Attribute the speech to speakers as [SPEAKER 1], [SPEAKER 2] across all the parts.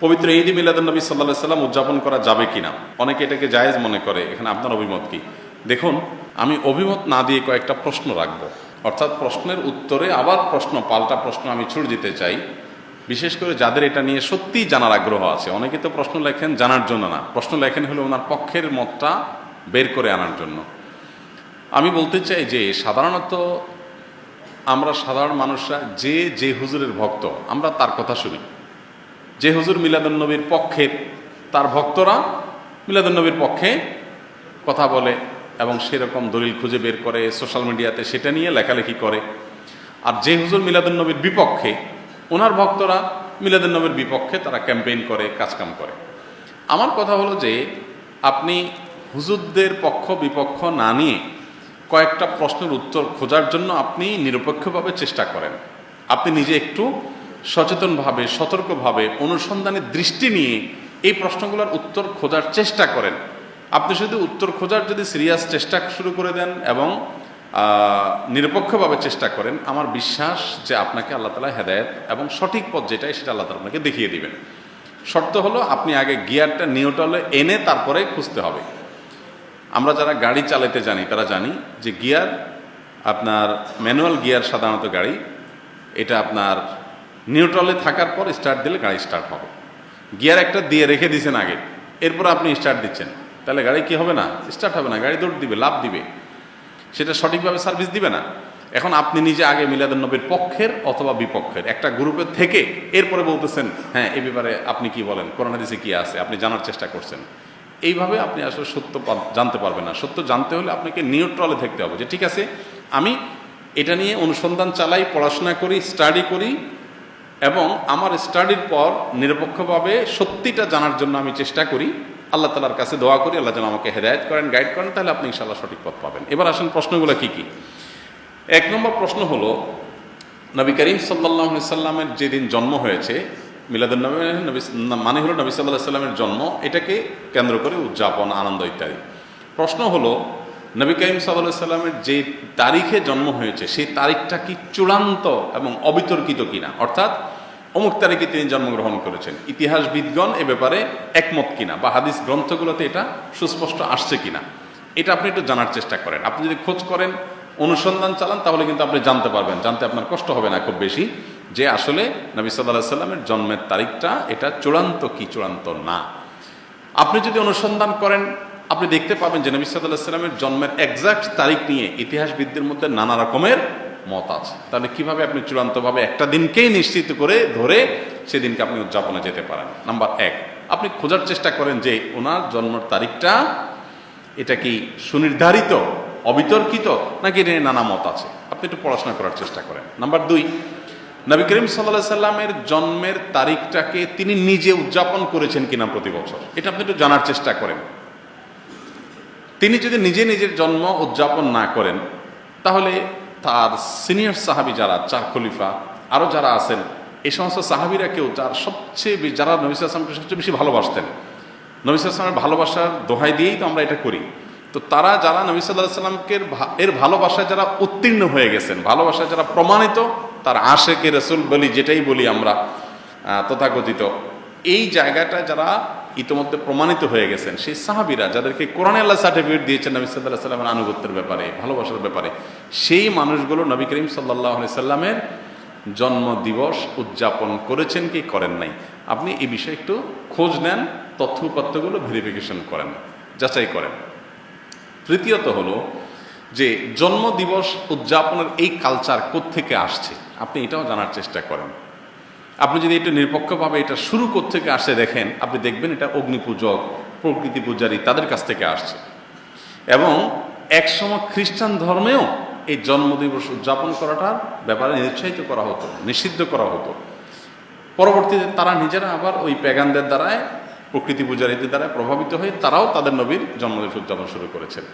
[SPEAKER 1] পবিত্র ঈদ মিলাদুন্নবী সাল্লাল্লাহু আলাইহি সাল্লাম উদযাপন করা যাবে কিনা, অনেকে এটাকে জায়েজ মনে করে। এখানে আপনার অভিমত কি? দেখুন, আমি অভিমত না দিয়ে কয়েকটা প্রশ্ন রাখবো, অর্থাৎ প্রশ্নের উত্তরে আবার পাল্টা প্রশ্ন আমি ছুড়ে দিতে চাই, বিশেষ করে যাদের এটা নিয়ে সত্যিই জানার আগ্রহ আছে। অনেকে তো প্রশ্ন লেখেন জানার জন্য না, প্রশ্ন লেখেন হলো ওনার পক্ষের মতটা বের করে আনার জন্য। আমি বলতে চাই যে সাধারণত আমরা সাধারণ মানুষরা যে হুজুরের ভক্ত, আমরা তার কথা শুনি। যে হুজুর মিলাদুন্নবীর পক্ষের, তার ভক্তরা মিলাদুন্নবীর পক্ষে কথা বলে এবং সেরকম দলিল খুঁজে বের করে সোশ্যাল মিডিয়াতে সেটা নিয়ে লেখালেখি করে। আর যে হুজুর মিলাদুন্নবীর বিপক্ষে, ওনার ভক্তরা মিলাদুন্নবীর বিপক্ষে তারা ক্যাম্পেইন করে, কাজকাম করে। আমার কথা হলো যে আপনি হুজুরদের পক্ষ বিপক্ষ না নিয়ে কয়েকটা প্রশ্নের উত্তর খোঁজার জন্য আপনি নিরপেক্ষভাবে চেষ্টা করেন। আপনি নিজে একটু সচেতনভাবে, সতর্কভাবে, অনুসন্ধানের দৃষ্টি নিয়ে এই প্রশ্নগুলোর উত্তর খোঁজার চেষ্টা করেন। আপনি শুধু উত্তর খোঁজার যদি সিরিয়াস চেষ্টা শুরু করে দেন এবং নিরপেক্ষভাবে চেষ্টা করেন, আমার বিশ্বাস যে আপনাকে আল্লাহ তাআলা হেদায়েত এবং সঠিক পথ যেটাই সেটা আল্লাহ তাআলা আপনাকে দেখিয়ে দিবেন। শর্ত হলো আপনি আগে গিয়ারটা নিউট্রালে এনে তারপরে খুঁজতে হবে। আমরা যারা গাড়ি চালাতে জানি তারা জানি যে গিয়ার, আপনার ম্যানুয়াল গিয়ার সাধারণত গাড়ি, এটা আপনার নিউট্রালে থাকার পর স্টার্ট দিলে গাড়ি স্টার্ট হবে। গিয়ার একটা দিয়ে রেখে দিয়েছেন আগে, এরপর আপনি স্টার্ট দিচ্ছেন, তাহলে গাড়ি কি হবে না? স্টার্ট হবে না, গাড়ি দৌড় দিবে, লাফ দিবে, সেটা সঠিকভাবে সার্ভিস দিবে না। এখন আপনি নিজে আগে মিলাদুন্নবীর পক্ষের অথবা বিপক্ষের একটা গ্রুপের থেকে এরপরে বলতেছেন হ্যাঁ এই ব্যাপারে আপনি কি বলেন, কোরআন হাদিসে কি আছে, আপনি জানার চেষ্টা করছেন। এইভাবে আপনি আসলে সত্য জানতে পারবেন না। সত্য জানতে হলে আপনাকে নিউট্রালে থাকতে হবে, যে ঠিক আছে আমি এটা নিয়ে অনুসন্ধান চালাই, পড়াশোনা করি, স্টাডি করি এবং আমার স্টাডির পর নিরপেক্ষভাবে সত্যিটা জানার জন্য আমি চেষ্টা করি। আল্লাহ তাআলার কাছে দোয়া করি আল্লাহ যেন আমাকে হেদায়েত করেন, গাইড করেন, তাহলে আপনি ইনশাআল্লাহ সঠিক পথ পাবেন। এবার আসেন প্রশ্নগুলো কি কি। এক নম্বর প্রশ্ন হলো, নবী করিম সাল্লাল্লাহু আলাইহি সাল্লামের যেদিন জন্ম হয়েছে, মিলাদুন্নবী মানে হলো নবী সাল্লাল্লাহু আলাইহি সাল্লামের জন্ম, এটাকে কেন্দ্র করে উদযাপন, আনন্দ ইত্যাদি। প্রশ্ন হলো, নবী করিম সাল্লাল্লাহু আলাইহি সাল্লামের যে তারিখে জন্ম হয়েছে সেই তারিখটা কি চূড়ান্ত এবং অবিতর্কিত কিনা, অর্থাৎ অমুক তারিখে তিনি জন্মগ্রহণ করেছেন, ইতিহাসবিদগণ এ ব্যাপারে একমত কিনা বা হাদিস গ্রন্থগুলোতে এটা সুস্পষ্ট আসছে কিনা, এটা আপনি একটু জানার চেষ্টা করেন। আপনি যদি খোঁজ করেন, অনুসন্ধান চালান, তাহলে কিন্তু আপনি জানতে পারবেন, জানতে আপনার কষ্ট হবে না খুব বেশি, যে আসলে নবী সাল্লাল্লাহু আলাইহি সাল্লামের জন্মের তারিখটা এটা চূড়ান্ত কি চূড়ান্ত না। আপনি যদি অনুসন্ধান করেন, আপনি দেখতে পাবেন যে নবী সাল্লাল্লাহু আলাইহি সাল্লামের জন্মের এক্সাক্ট তারিখ নিয়ে ইতিহাসবিদদের মধ্যে নানা রকমের মত আছে। তাহলে কিভাবে আপনি চূড়ান্তভাবে একটা দিনকেই নিশ্চিত করে ধরে সেদিনকে আপনি উদযাপনে যেতে পারেন? নাম্বার এক, আপনি খোঁজার চেষ্টা করেন যে ওনার জন্মের তারিখটা এটা কি সুনির্ধারিত, অবিতর্কিত, নাকি এটা নানা মত আছে। আপনি একটু পড়াশোনা করার চেষ্টা করেন। নাম্বার দুই, নবী করিম সাল্লাল্লাহু আলাইহি সাল্লামের জন্মের তারিখটাকে তিনি নিজে উদযাপন করেছেন কিনা প্রতি বছর, এটা আপনি একটু জানার চেষ্টা করেন। তিনি যদি নিজে নিজের জন্ম উদযাপন না করেন, তাহলে তার সিনিয়র সাহাবী যারা, চার খলিফা আরও যারা আছেন, এই সমস্ত সাহাবীরা কেউ যারা যারা নবী সাল্লাল্লাহু আলাইহি ওয়াসাল্লামকে সবচেয়ে বেশি ভালোবাসতেন, নবী সাল্লাল্লাহু আলাইহি ওয়াসাল্লামের ভালোবাসার দোহাই দিয়েই তো আমরা এটা করি, তো তারা যারা নবী সাল্লাল্লাহু আলাইহি ওয়াসাল্লামকে এর ভালোবাসায় যারা উত্তীর্ণ হয়ে গেছেন, ভালোবাসায় যারা প্রমাণিত, তার আশেকে রাসূল বলি, যেটাই বলি আমরা তথাকথিত, এই জায়গাটা যারা ইতিমধ্যে প্রমাণিত হয়ে গেছেন, সেই সাহাবীরা যাদেরকে কোরআনে আল্লাহ সার্টিফিকেট দিয়েছেন নবী সাল্লাল্লাহু আলাইহি ওয়াসাল্লামের আনুগত্যের ব্যাপারে, ভালোবাসার ব্যাপারে, সেই মানুষগুলো নবী করিম সাল্লাল্লাহু আলাইহি ওয়াসাল্লামের জন্ম দিবস উদযাপন করেছেন কি করেন নাই, আপনি এই বিষয়ে একটু খোঁজ নেন, তথ্য উপাত্তগুলো ভেরিফিকেশন করেন, যাচাই করেন। তৃতীয়ত হলো যে জন্ম দিবস উদযাপনের এই কালচার কোত্থেকে আসছে, আপনি এটাও জানার চেষ্টা করেন। আপনি যদি একটু নিরপেক্ষভাবে এটা শুরু কোত্থেকে আসছে দেখেন, আপনি দেখবেন এটা অগ্নিপূজক, প্রকৃতি পূজারী তাদের কাছ থেকে আসছে। এবং একসময় খ্রিস্টান ধর্মেও এই জন্মদিবস উদযাপন করাটার ব্যাপারে নিরুৎসাহিত করা হতো, নিষিদ্ধ করা হতো। পরবর্তীতে তারা নিজেরা আবার ওই প্যাগানদের দ্বারায়, প্রকৃতি পূজারীদের দ্বারা প্রভাবিত হয়ে তারাও তাদের নবীর জন্মদিবস উদযাপন শুরু করেছেন।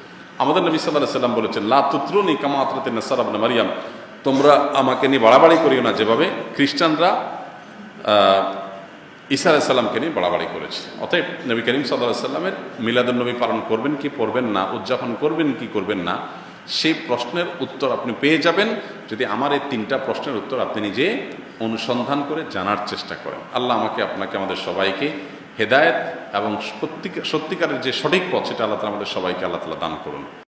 [SPEAKER 1] আমাদের নবী সাল্লাল্লাহু আলাইহি ওয়াসাল্লাম বলেছেন, লা তুতরুনি কামা আতরাতিন নাসারা ইবনে মারইয়াম, তোমরা আমাকে নিয়ে বাড়াবাড়ি করিও না যেভাবে খ্রিস্টানরা ঈসা আলাইহিস সালামকে নিয়ে বাড়াবাড়ি করেছে। অতএব নবী করিম সাল্লাল্লাহু আলাইহি ওয়াসাল্লামের মিলাদুন্নবী পালন করবেন কি করবেন না, উদযাপন করবেন কি করবেন না, সেই প্রশ্নের উত্তর আপনি পেয়ে যাবেন যদি আমার এই 3টা প্রশ্নের উত্তর আপনি নিজে অনুসন্ধান করে জানার চেষ্টা করেন। আল্লাহ আমাকে, আপনাকে, আমাদের সবাইকে হেদায়েত এবং সত্যিকারের যে সঠিক পথ সেটা আল্লাহ তাআলা আমাদের সবাইকে আল্লাহ তাআলা দান করুন।